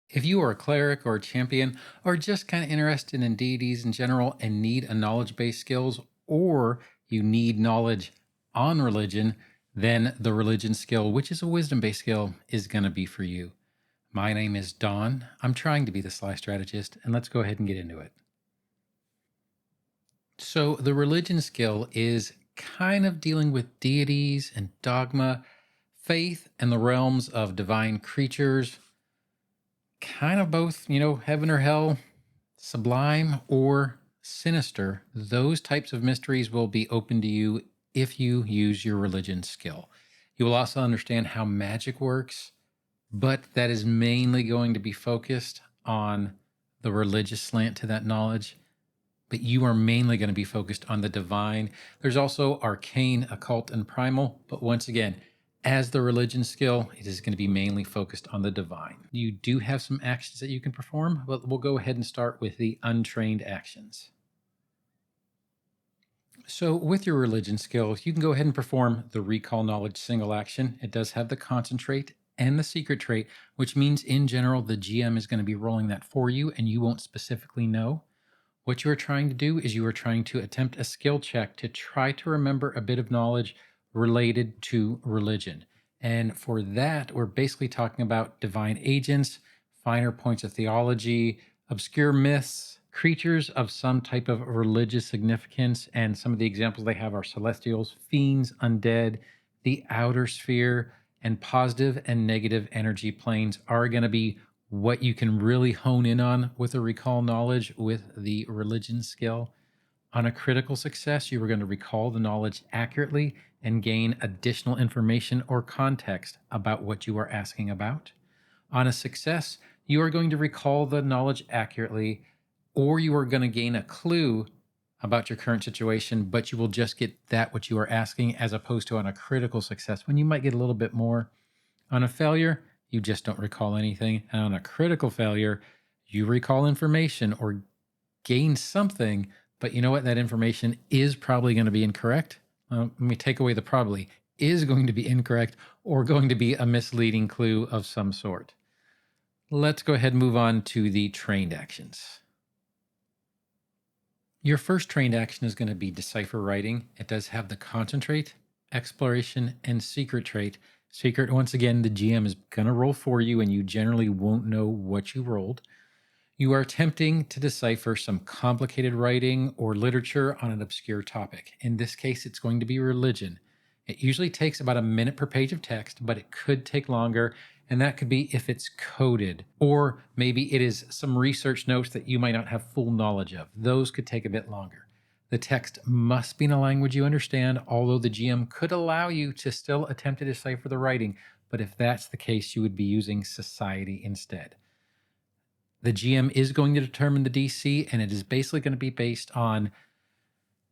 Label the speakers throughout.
Speaker 1: If you are a cleric or a champion, or just kind of interested in deities in general and need a knowledge based skills, or you need knowledge on religion, then the religion skill, which is a wisdom based skill, is going to be for you. My name is Don. I'm trying to be the Sly Strategist, and let's go ahead and get into it. So, the religion skill is kind of dealing with deities and dogma, faith, and the realms of divine creatures, kind of both, heaven or hell, sublime or sinister. Those types of mysteries will be open to you if you use your religion skill. You will also understand how magic works, but that is mainly going to be focused on the religious slant to that knowledge. But you are mainly going to be focused on the divine. There's also arcane, occult, and primal. But once again, as the religion skill, it is going to be mainly focused on the divine. You do have some actions that you can perform, but we'll go ahead and start with the untrained actions. So, with your religion skill, you can go ahead and perform the recall knowledge single action. It does have the concentrate and the secret trait, which means in general, the GM is going to be rolling that for you and you won't specifically know. What you are trying to do is you are trying to attempt a skill check to try to remember a bit of knowledge related to religion. And for that, we're basically talking about divine agents, finer points of theology, obscure myths, creatures of some type of religious significance. And some of the examples they have are celestials, fiends, undead, the outer sphere, and positive and negative energy planes are going to be what you can really hone in on with a recall knowledge with the religion skill. On a critical success, you are going to recall the knowledge accurately and gain additional information or context about what you are asking about. On a success, you are going to recall the knowledge accurately, or you are going to gain a clue about your current situation, but you will just get that what you are asking, as opposed to on a critical success when you might get a little bit more. On a failure, you just don't recall anything. And on a critical failure, you recall information or gain something, but you know what? That information is probably going to be incorrect. Let me take away the probably is going to be incorrect or going to be a misleading clue of some sort. Let's go ahead and move on to the trained actions. Your first trained action is going to be Decipher writing. It does have the concentrate, exploration, and secret trait. Secret, once again, the GM is going to roll for you and you generally won't know what you rolled. You are attempting to decipher some complicated writing or literature on an obscure topic. In this case, it's going to be religion. It usually takes about a minute per page of text, but it could take longer. And that could be if it's coded, or maybe it is some research notes that you might not have full knowledge of. Those could take a bit longer. The text must be in a language you understand, although the GM could allow you to still attempt to decipher the writing. But if that's the case, you would be using society instead. The GM is going to determine the DC, and it is basically going to be based on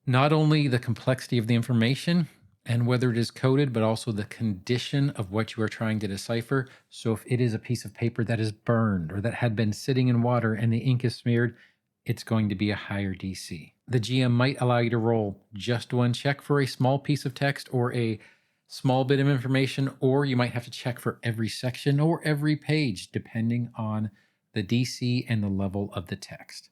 Speaker 1: not only the complexity of the information and whether it is coded, but also the condition of what you are trying to decipher. So if it is a piece of paper that is burned or that had been sitting in water and the ink is smeared, it's going to be a higher DC. The GM might allow you to roll just one check for a small piece of text or a small bit of information, or you might have to check for every section or every page, depending on the DC and the level of the text.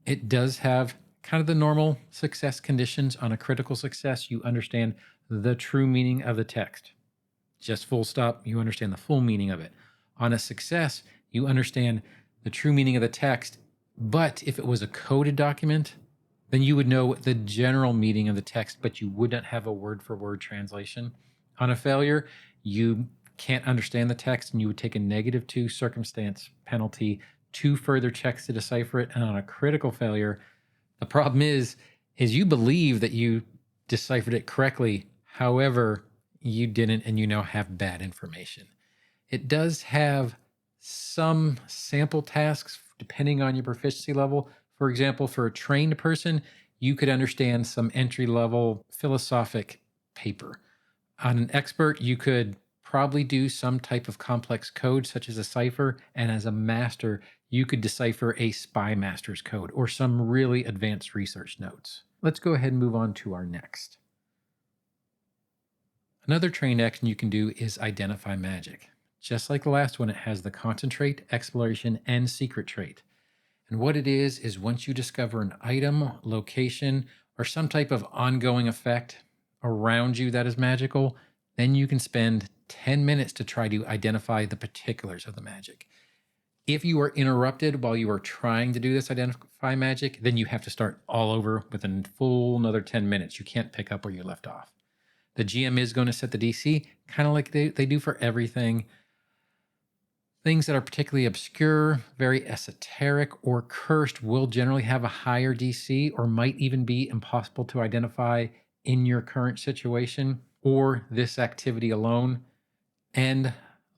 Speaker 1: It does have kind of the normal success conditions. On a critical success, you understand the true meaning of the text. Just full stop, you understand the full meaning of it. On a success, you understand the true meaning of the text, but if it was a coded document, then you would know the general meaning of the text, but you would not have a word for word translation. On a failure, you can't understand the text and you would take a -2 circumstance penalty, 2 further checks to decipher it. And on a critical failure, the problem is you believe that you deciphered it correctly. However, you didn't, and you now have bad information. It does have some sample tasks depending on your proficiency level. For example, for a trained person, you could understand some entry level philosophic paper. On an expert, you could probably do some type of complex code, such as a cipher. And as a master, you could decipher a spy master's code or some really advanced research notes. Let's go ahead and move on to our next. Another trained action you can do is identify magic. Just like the last one, it has the concentrate, exploration, and secret trait. And what it is once you discover an item, location, or some type of ongoing effect around you that is magical, then you can spend 10 minutes to try to identify the particulars of the magic. If you are interrupted while you are trying to do this identify magic, then you have to start all over with a full another 10 minutes. You can't pick up where you left off. The GM is going to set the DC, kind of like they do for everything. Things that are particularly obscure, very esoteric, or cursed will generally have a higher DC or might even be impossible to identify in your current situation or this activity alone. And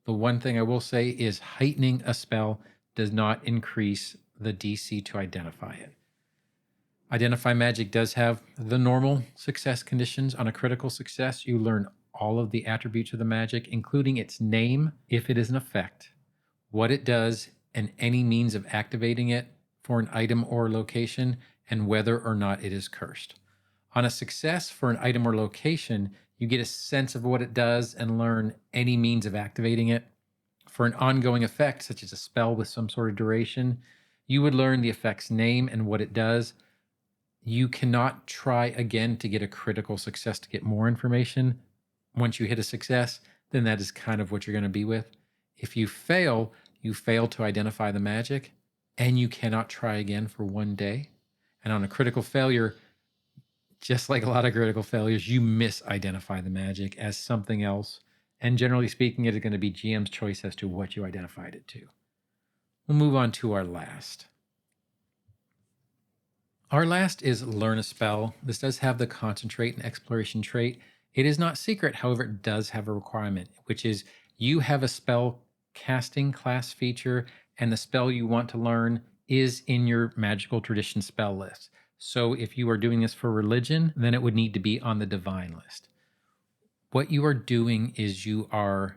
Speaker 1: the one thing I will say is heightening a spell does not increase the DC to identify it. Identify magic does have the normal success conditions. On a critical success, you learn all of the attributes of the magic, including its name, if it is an effect, what it does, and any means of activating it for an item or location, and whether or not it is cursed. On a success for an item or location, you get a sense of what it does and learn any means of activating it. For an ongoing effect, such as a spell with some sort of duration, you would learn the effect's name and what it does. You cannot try again to get a critical success to get more information. Once you hit a success, then that is kind of what you're going to be with. If you fail to identify the magic, and you cannot try again for one day. And on a critical failure, just like a lot of critical failures, you misidentify the magic as something else. And generally speaking, it is going to be GM's choice as to what you identified it to. We'll move on to our last. Our last is learn a spell. This does have the concentrate and exploration trait. It is not secret, however, it does have a requirement, which is you have a spell casting class feature, and the spell you want to learn is in your magical tradition spell list. So if you are doing this for religion, then it would need to be on the divine list. What you are doing is you are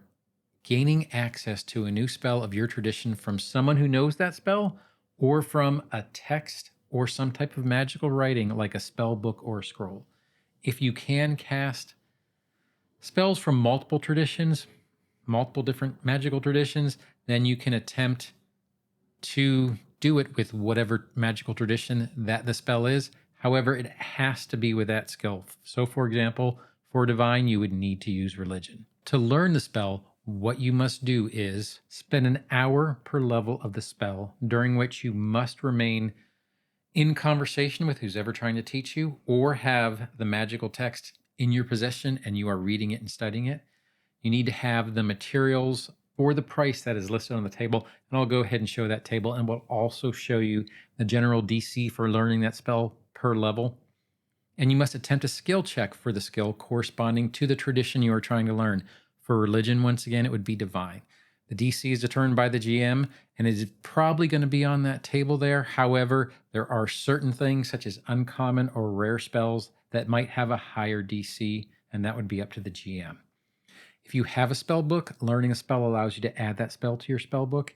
Speaker 1: gaining access to a new spell of your tradition from someone who knows that spell, or from a text or some type of magical writing like a spell book or a scroll. If you can cast spells from multiple traditions, multiple different magical traditions, then you can attempt to do it with whatever magical tradition that the spell is. However, it has to be with that skill. So for example, for divine, you would need to use religion. To learn the spell, what you must do is spend an hour per level of the spell, during which you must remain in conversation with who's ever trying to teach you, or have the magical text in your possession and you are reading it and studying it. You need to have the materials for the price that is listed on the table. And I'll go ahead and show that table, and we'll also show you the general DC for learning that spell per level. And you must attempt a skill check for the skill corresponding to the tradition you are trying to learn. For religion, once again, it would be divine. The DC is determined by the GM, and it is probably going to be on that table there. However, there are certain things such as uncommon or rare spells that might have a higher DC, and that would be up to the GM. If you have a spell book, learning a spell allows you to add that spell to your spell book.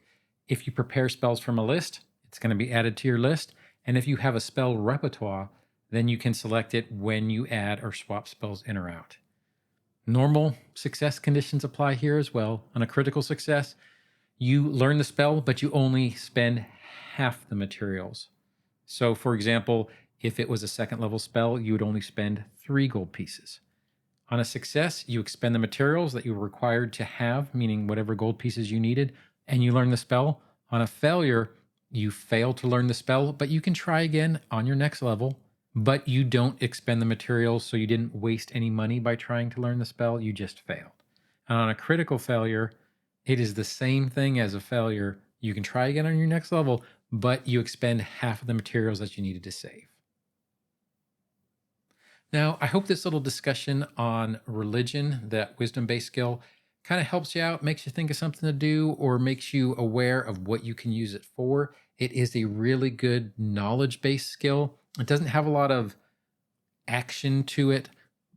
Speaker 1: If you prepare spells from a list, it's going to be added to your list. And if you have a spell repertoire, then you can select it when you add or swap spells in or out. Normal success conditions apply here as well. On a critical success, you learn the spell, but you only spend half the materials. So for example, if it was a second level spell, you would only spend 3 gold pieces. On a success, you expend the materials that you were required to have, meaning whatever gold pieces you needed, and you learn the spell. On a failure, you fail to learn the spell, but you can try again on your next level, but you don't expend the materials, so you didn't waste any money by trying to learn the spell, you just failed. And on a critical failure, it is the same thing as a failure. You can try again on your next level, but you expend half of the materials that you needed to save. Now, I hope this little discussion on religion, that wisdom-based skill, kind of helps you out, makes you think of something to do, or makes you aware of what you can use it for. It is a really good knowledge-based skill. It doesn't have a lot of action to it,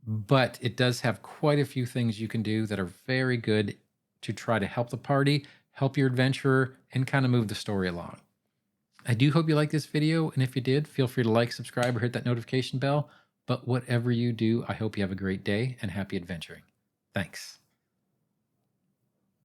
Speaker 1: but it does have quite a few things you can do that are very good to try to help the party, help your adventurer, and kind of move the story along. I do hope you like this video, and if you did, feel free to like, subscribe, or hit that notification bell. But whatever you do, I hope you have a great day and happy adventuring. Thanks.